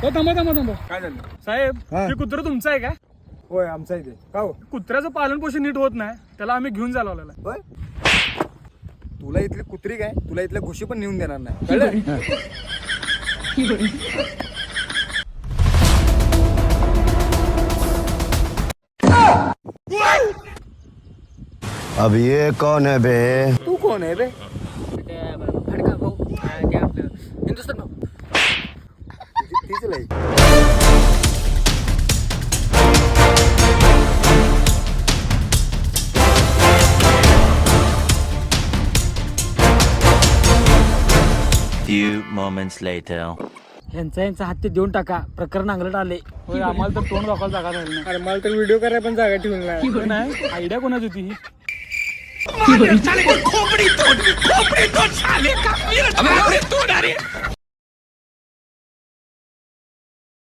हो थांबा थांबा थांबा काय झालं? साहेब हा. हे कुत्र तुमचं आहे का? होय आमचा इथे का हो? कुत्र्याचं पालन पोषण नीट होत नाही, त्याला आम्ही घेऊन जायला आलेला. होय तुला इथली कुत्री काय तुला इथल्या घुशी पण नेऊन देणार नाही कळलं? अब ये कौन है बे? तू कोण आहे बे? फडका भाऊ ते आपलं हिंदुस्थान भाऊ. तीच लई. Few moments later. यांचा हत्ती देऊन टाका, प्रकरण अंगलट आले. होय, आम्हाला तर तोंड दाखवायला जागा राहिली अरे मला तर व्हिडिओ करायला पण जागा ठेवून नाही. नाही. आयडिया कोणाची होती ही?